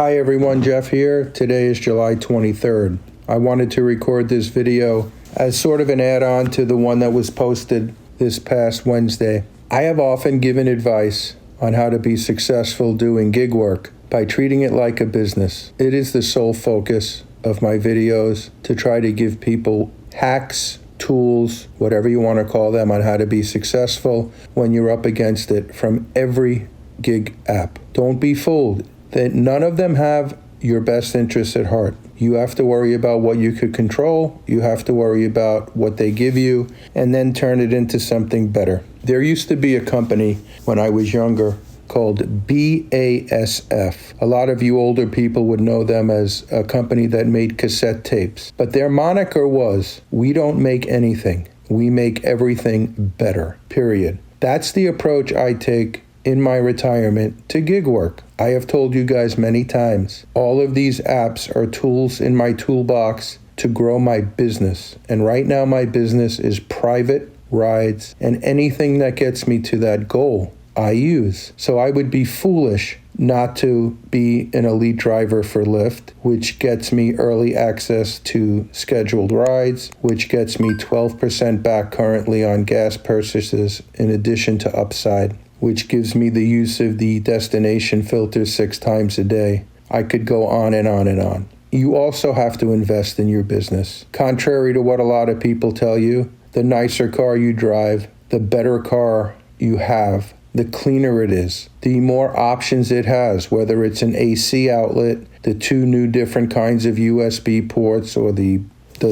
Hi everyone, Jeff here. Today is July 23rd. I wanted to record this video as sort of an add-on to the one that was posted this past Wednesday. I have often given advice on how to be successful doing gig work by treating it like a business. It is the sole focus of my videos to try to give people hacks, tools, whatever you want to call them, on how to be successful when you're up against it from every gig app. Don't be fooled that none of them have your best interests at heart. You have to worry about what you could control, you have to worry about what they give you, and then turn it into something better. There used to be a company when I was younger called BASF. A lot of you older people would know them as a company that made cassette tapes. But their moniker was, we don't make anything, we make everything better, period. That's the approach I take in my retirement to gig work. I have told you guys many times, all of these apps are tools in my toolbox to grow my business. And right now my business is private rides, and anything that gets me to that goal, I use. So I would be foolish not to be an elite driver for Lyft, which gets me early access to scheduled rides, which gets me 12% back currently on gas purchases in addition to upside, which gives me the use of the destination filter 6 times a day. I could go on and on and on. You also have to invest in your business. Contrary to what a lot of people tell you, the nicer car you drive, the better car you have, the cleaner it is, the more options it has, whether it's an AC outlet, the 2 new different kinds of USB ports, or the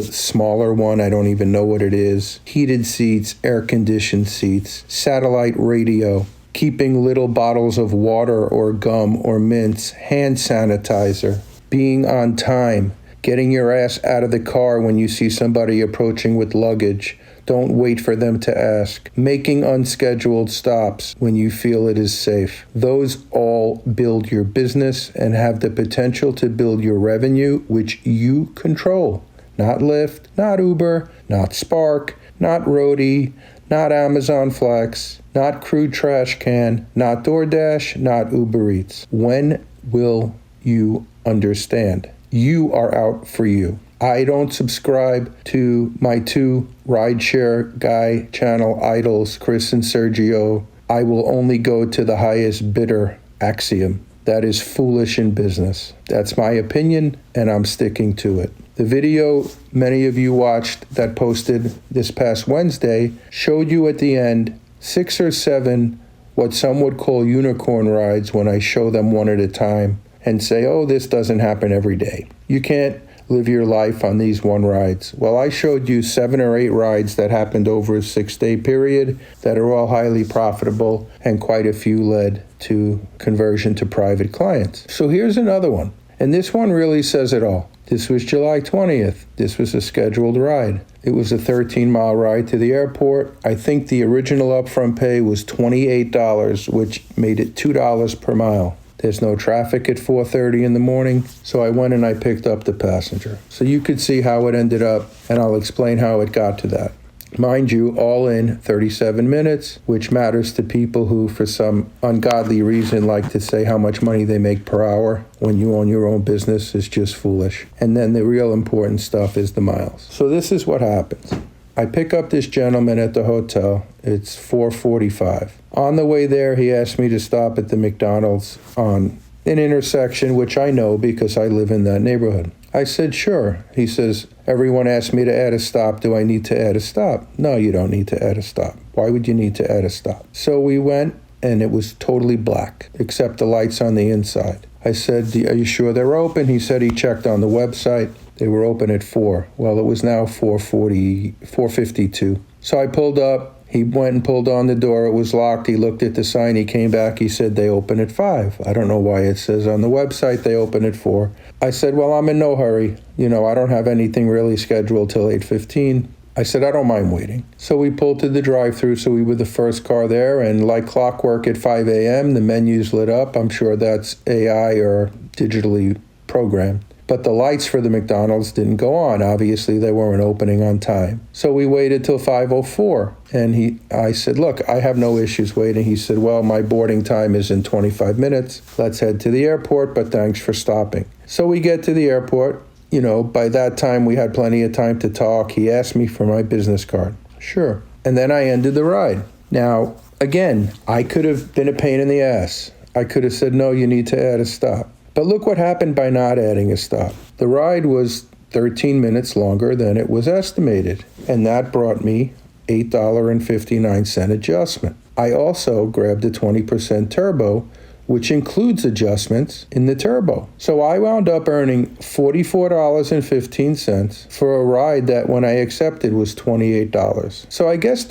smaller one, I don't even know what it is, heated seats, air-conditioned seats, satellite radio, keeping little bottles of water or gum or mints, hand sanitizer, being on time, getting your ass out of the car when you see somebody approaching with luggage. Don't wait for them to ask. Making unscheduled stops when you feel it is safe. Those all build your business and have the potential to build your revenue, which you control. Not Lyft, not Uber, not Spark, not Roadie, not Amazon Flex, not Crew Trash Can, not DoorDash, not Uber Eats. When will you understand? You are out for you. I don't subscribe to my 2 Rideshare Guy channel idols, Chris and Sergio. I will only go to the highest bidder axiom. That is foolish in business. That's my opinion, and I'm sticking to it. The video many of you watched that posted this past Wednesday showed you at the end 6 or 7 what some would call unicorn rides when I show them one at a time and say, oh, this doesn't happen every day. You can't live your life on these 1 rides. Well, I showed you 7 or 8 rides that happened over a 6-day period that are all highly profitable, and quite a few led to conversion to private clients. So here's another one. And this one really says it all. This was July 20th. This was a scheduled ride. It was a 13-mile ride to the airport. I think the original upfront pay was $28, which made it $2 per mile. There's no traffic at 4:30 in the morning, so I went and I picked up the passenger. So you could see how it ended up, and I'll explain how it got to that. Mind you, all in 37 minutes, which matters to people who, for some ungodly reason, like to say how much money they make per hour when you own your own business is just foolish. And then the real important stuff is the miles. So this is what happens. I pick up this gentleman at the hotel. It's 4:45. On the way there, he asked me to stop at the McDonald's on an intersection, which I know because I live in that neighborhood. I said, sure. He says, everyone asked me to add a stop. Do I need to add a stop? No, you don't need to add a stop. Why would you need to add a stop? So we went, and it was totally black, except the lights on the inside. I said, are you sure they're open? He said he checked on the website. They were open at 4. Well, it was now 4:52. So I pulled up. He went and pulled on the door. It was locked. He looked at the sign. He came back. He said, they open at 5. I don't know why it says on the website they open at 4. I said, well, I'm in no hurry. I don't have anything really scheduled till 8:15. I said, I don't mind waiting. So we pulled to the drive-thru, so we were the first car there, and like clockwork at 5 a.m., the menus lit up. I'm sure that's AI or digitally programmed. but the lights for the McDonald's didn't go on. Obviously, they weren't opening on time. So we waited till 5:04, and I said, look, I have no issues waiting. He said, well, my boarding time is in 25 minutes. Let's head to the airport, but thanks for stopping. So we get to the airport. You know, by that time, we had plenty of time to talk. He asked me for my business card. Sure. And then I ended the ride. Now, again, I could have been a pain in the ass. I could have said, no, you need to add a stop. But look what happened by not adding a stop. The ride was 13 minutes longer than it was estimated, and that brought me $8.59 adjustment. I also grabbed a 20% turbo, which includes adjustments in the turbo. So I wound up earning $44.15 for a ride that when I accepted was $28. So I guess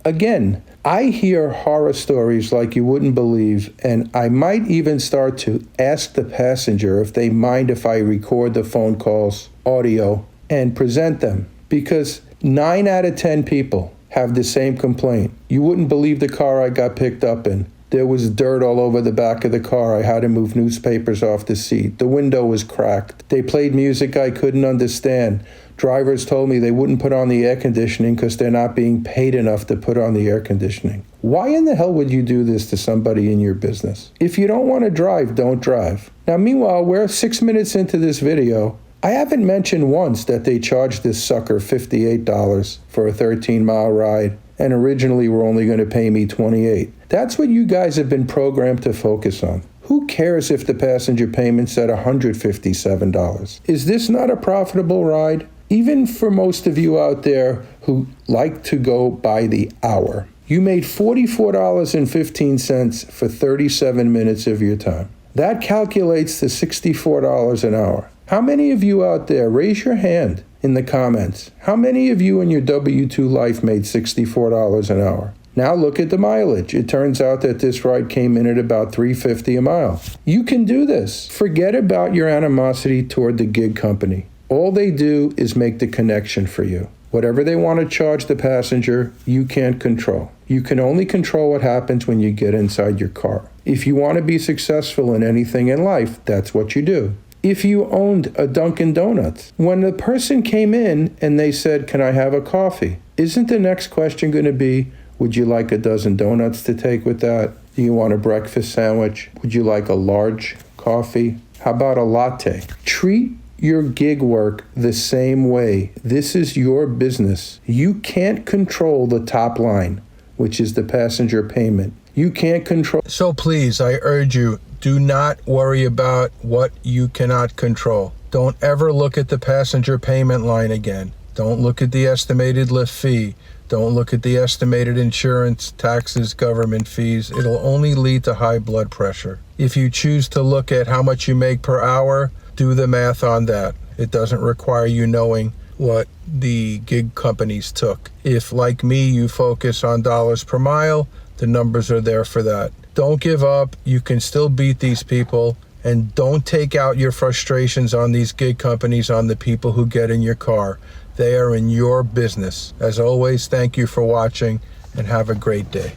again, I hear horror stories like you wouldn't believe, and I might even start to ask the passenger if they mind if I record the phone calls audio and present them, because 9 out of 10 people have the same complaint. You wouldn't believe the car I got picked up in. There was dirt all over the back of the car. I had to move newspapers off the seat. The window was cracked. They played music I couldn't understand. Drivers told me they wouldn't put on the air conditioning because they're not being paid enough to put on the air conditioning. Why in the hell would you do this to somebody in your business? If you don't want to drive, don't drive. Now, meanwhile, we're 6 minutes into this video. I haven't mentioned once that they charged this sucker $58 for a 13-mile ride, and originally were only going to pay me $28. That's what you guys have been programmed to focus on. Who cares if the passenger payment's at $157? Is this not a profitable ride? Even for most of you out there who like to go by the hour. You made $44.15 for 37 minutes of your time. That calculates to $64 an hour. How many of you out there, raise your hand in the comments. How many of you in your W-2 life made $64 an hour? Now look at the mileage. It turns out that this ride came in at about $3.50 a mile. You can do this. Forget about your animosity toward the gig company. All they do is make the connection for you. Whatever they want to charge the passenger, you can't control. You can only control what happens when you get inside your car. If you want to be successful in anything in life, that's what you do. If you owned a Dunkin' Donuts, when the person came in and they said, can I have a coffee? Isn't the next question going to be, would you like a dozen donuts to take with that? Do you want a breakfast sandwich? Would you like a large coffee? How about a latte? Treat your gig work the same way. This is your business. You can't control the top line, which is the passenger payment. You can't control. So please, I urge you, do not worry about what you cannot control. Don't ever look at the passenger payment line again. Don't look at the estimated lift fee. Don't look at the estimated insurance, taxes, government fees. It'll only lead to high blood pressure. If you choose to look at how much you make per hour, do the math on that. It doesn't require you knowing what the gig companies took. If, like me, you focus on dollars per mile, the numbers are there for that. Don't give up. You can still beat these people. And don't take out your frustrations on these gig companies on the people who get in your car. They are in your business. As always, thank you for watching and have a great day.